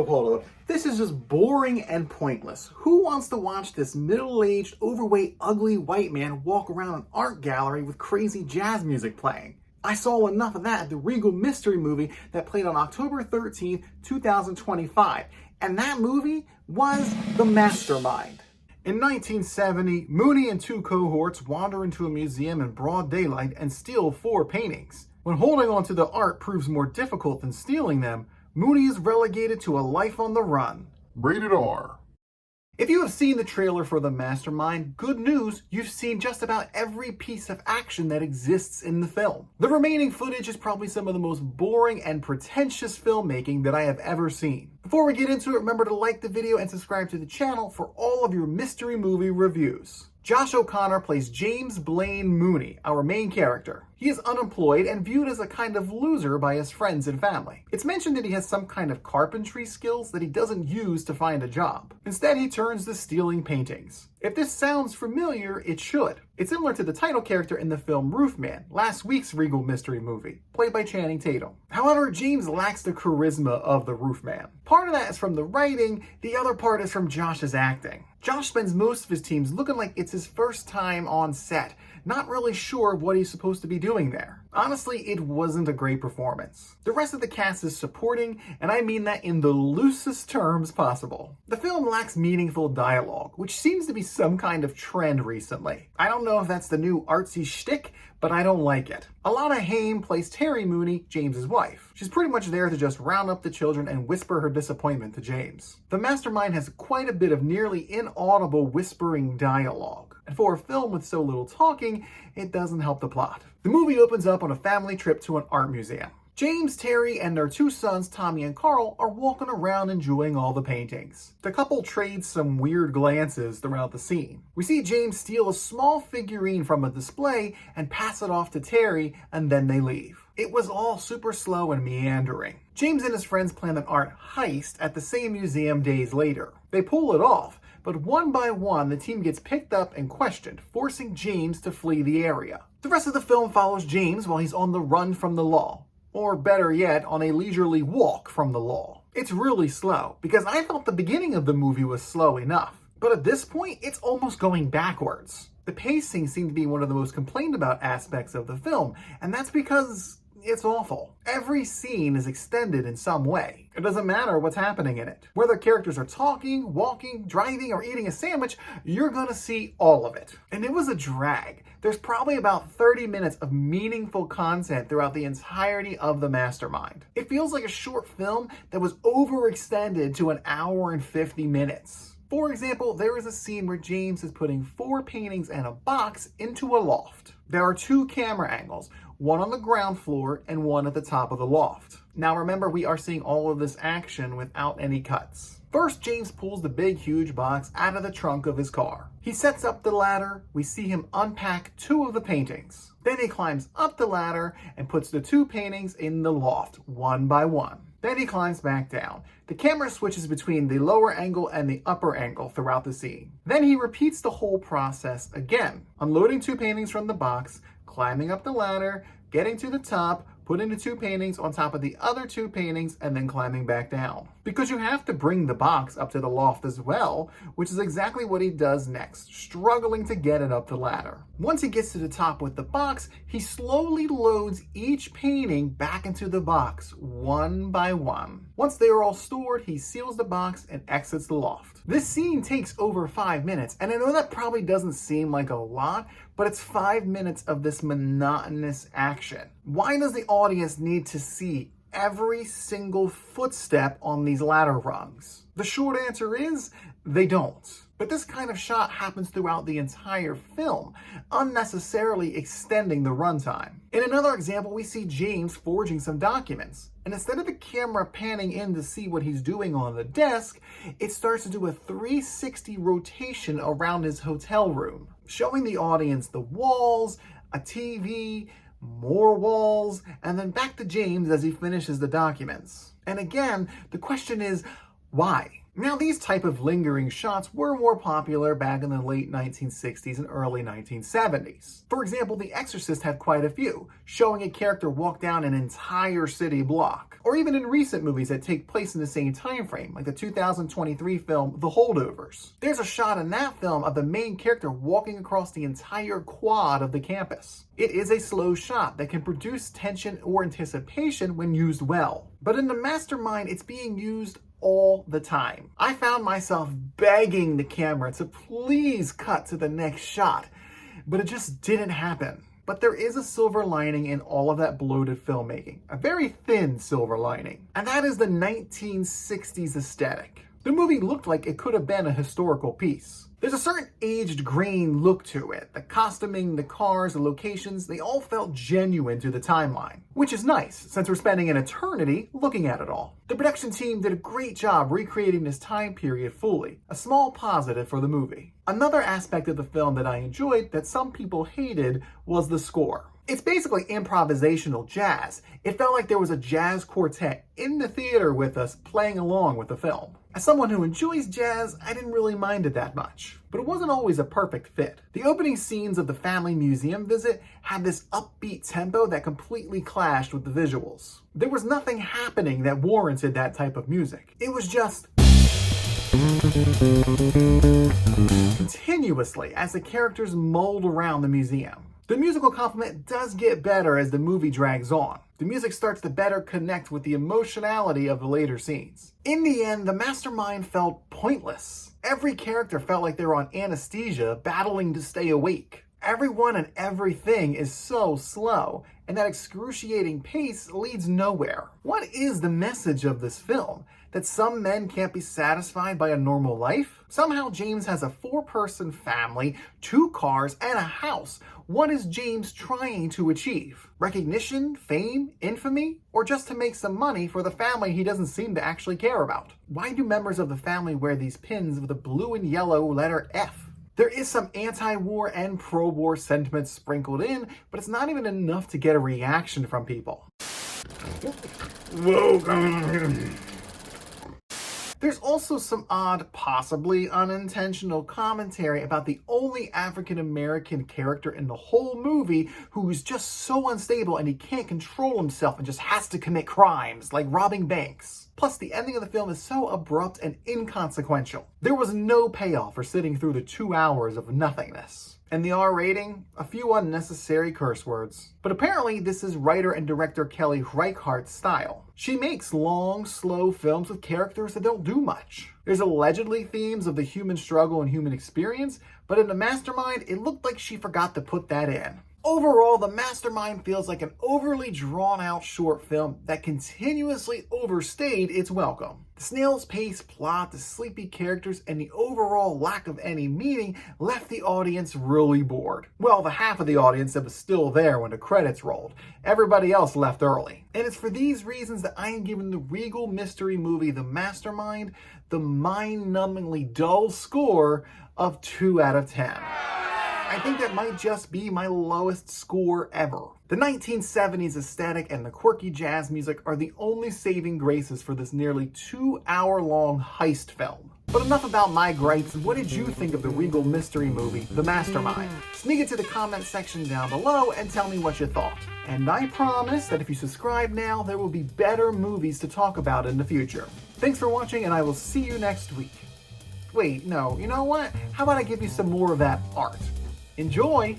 Hold up. This is just boring and pointless. Who wants to watch this middle-aged, overweight, ugly white man walk around an art gallery with crazy jazz music playing? I saw enough of that at the Regal mystery movie that played on October 13th, 2025. And that movie was The Mastermind. In 1970, Mooney and two cohorts wander into a museum in broad daylight and steal 4 paintings. When holding onto the art proves more difficult than stealing them, Mooney is relegated to a life on the run. Rated R. If you have seen the trailer for The Mastermind, good news, you've seen just about every piece of action that exists in the film. The remaining footage is probably some of the most boring and pretentious filmmaking that I have ever seen. Before we get into it, remember to like the video and subscribe to the channel for all of your mystery movie reviews. Josh O'Connor plays James Blaine Mooney, our main character. He is unemployed and viewed as a kind of loser by his friends and family. It's mentioned that he has some kind of carpentry skills that he doesn't use to find a job. Instead, he turns to stealing paintings. If this sounds familiar, it should. It's similar to the title character in the film Roofman, last week's Regal mystery movie, played by Channing Tatum. However, James lacks the charisma of the Roofman. Part of that is from the writing, the other part is from Josh's acting. Josh spends most of his scenes looking like it's his first time on set, not really sure of what he's supposed to be doing there. Honestly, it wasn't a great performance. The rest of the cast is supporting, and I mean that in the loosest terms possible. The film lacks meaningful dialogue, which seems to be some kind of trend recently. I don't know if that's the new artsy shtick, but I don't like it. Alana Haim plays Terry Mooney, James's wife. She's pretty much there to just round up the children and whisper her disappointment to James. The Mastermind has quite a bit of nearly inaudible whispering dialogue. And for a film with so little talking, it doesn't help the plot. The movie opens up on a family trip to an art museum. James, Terry, and their 2 sons, Tommy and Carl, are walking around enjoying all the paintings. The couple trades some weird glances throughout the scene. We see James steal a small figurine from a display and pass it off to Terry, and then they leave. It was all super slow and meandering. James and his friends plan an art heist at the same museum days later. They pull it off, but one by one, the team gets picked up and questioned, forcing James to flee the area. The rest of the film follows James while he's on the run from the law. Or better yet, on a leisurely walk from the law. It's really slow, because I thought the beginning of the movie was slow enough. But at this point, it's almost going backwards. The pacing seemed to be one of the most complained about aspects of the film, and that's because it's awful. Every scene is extended in some way. It doesn't matter what's happening in it. Whether characters are talking, walking, driving, or eating a sandwich, you're gonna see all of it. And it was a drag. There's probably about 30 minutes of meaningful content throughout the entirety of The Mastermind. It feels like a short film that was overextended to 1 hour and 50 minutes. For example, there is a scene where James is putting 4 paintings and a box into a loft. There are 2 camera angles, one on the ground floor and one at the top of the loft. Now remember, we are seeing all of this action without any cuts. First, James pulls the big, huge box out of the trunk of his car. He sets up the ladder. We see him unpack 2 of the paintings. Then he climbs up the ladder and puts the 2 paintings in the loft, one by one. Then he climbs back down. The camera switches between the lower angle and the upper angle throughout the scene. Then he repeats the whole process again, unloading 2 paintings from the box, climbing up the ladder, getting to the top, putting the 2 paintings on top of the other 2 paintings, and then climbing back down. Because you have to bring the box up to the loft as well, which is exactly what he does next, struggling to get it up the ladder. Once he gets to the top with the box, he slowly loads each painting back into the box, one by one. Once they are all stored, he seals the box and exits the loft. This scene takes over 5 minutes, and I know that probably doesn't seem like a lot, but it's 5 minutes of this monotonous action. Why does the audience need to see every single footstep on these ladder rungs? The short answer is, they don't. But this kind of shot happens throughout the entire film, unnecessarily extending the runtime. In another example, we see James forging some documents, and instead of the camera panning in to see what he's doing on the desk, it starts to do a 360 rotation around his hotel room, showing the audience the walls, a TV, more walls, and then back to James as he finishes the documents. And again, the question is, why? Now, these type of lingering shots were more popular back in the late 1960s and early 1970s. For example, The Exorcist had quite a few, showing a character walk down an entire city block. Or even in recent movies that take place in the same time frame, like the 2023 film The Holdovers. There's a shot in that film of the main character walking across the entire quad of the campus. It is a slow shot that can produce tension or anticipation when used well. But in the Mastermind, it's being used all the time. I found myself begging the camera to please cut to the next shot, but it just didn't happen. But there is a silver lining in all of that bloated filmmaking, a very thin silver lining, and that is the 1960s aesthetic. The movie looked like it could have been a historical piece. There's a certain aged grain look to it. The costuming, the cars, the locations, they all felt genuine to the timeline, which is nice since we're spending an eternity looking at it all. The production team did a great job recreating this time period fully, a small positive for the movie. Another aspect of the film that I enjoyed that some people hated was the score. It's basically improvisational jazz. It felt like there was a jazz quartet in the theater with us playing along with the film. As someone who enjoys jazz, I didn't really mind it that much, but it wasn't always a perfect fit. The opening scenes of the family museum visit had this upbeat tempo that completely clashed with the visuals. There was nothing happening that warranted that type of music. It was just continuously as the characters mulled around the museum. The musical complement does get better as the movie drags on. The music starts to better connect with the emotionality of the later scenes. In the end, the Mastermind felt pointless. Every character felt like they were on anesthesia, battling to stay awake. Everyone and everything is so slow, and that excruciating pace leads nowhere. What is the message of this film? That some men can't be satisfied by a normal life? Somehow James has a 4-person family, 2 cars, and a house. What is James trying to achieve? Recognition, fame, infamy, or just to make some money for the family he doesn't seem to actually care about? Why do members of the family wear these pins with a blue and yellow letter F? There is some anti-war and pro-war sentiment sprinkled in, but it's not even enough to get a reaction from people. Whoa. There's also some odd, possibly unintentional commentary about the only African-American character in the whole movie who's just so unstable and he can't control himself and just has to commit crimes, like robbing banks. Plus, the ending of the film is so abrupt and inconsequential. There was no payoff for sitting through the 2 hours of nothingness. And the R rating? A few unnecessary curse words. But apparently this is writer and director Kelly Reichardt's style. She makes long, slow films with characters that don't do much. There's allegedly themes of the human struggle and human experience, but in The Mastermind, it looked like she forgot to put that in. Overall, The Mastermind feels like an overly drawn-out short film that continuously overstayed its welcome. The snail's pace plot, the sleepy characters, and the overall lack of any meaning left the audience really bored. Well, the half of the audience that was still there when the credits rolled. Everybody else left early. And it's for these reasons that I am giving the Regal mystery movie The Mastermind the mind-numbingly dull score of 2 out of 10. I think that might just be my lowest score ever. The 1970s aesthetic and the quirky jazz music are the only saving graces for this nearly 2-hour-long heist film. But enough about my gripes. What did you think of the Regal mystery movie, The Mastermind? Sneak into the comment section down below and tell me what you thought. And I promise that if you subscribe now, there will be better movies to talk about in the future. Thanks for watching, and I will see you next week. Wait, no, you know what? How about I give you some more of that art? Enjoy!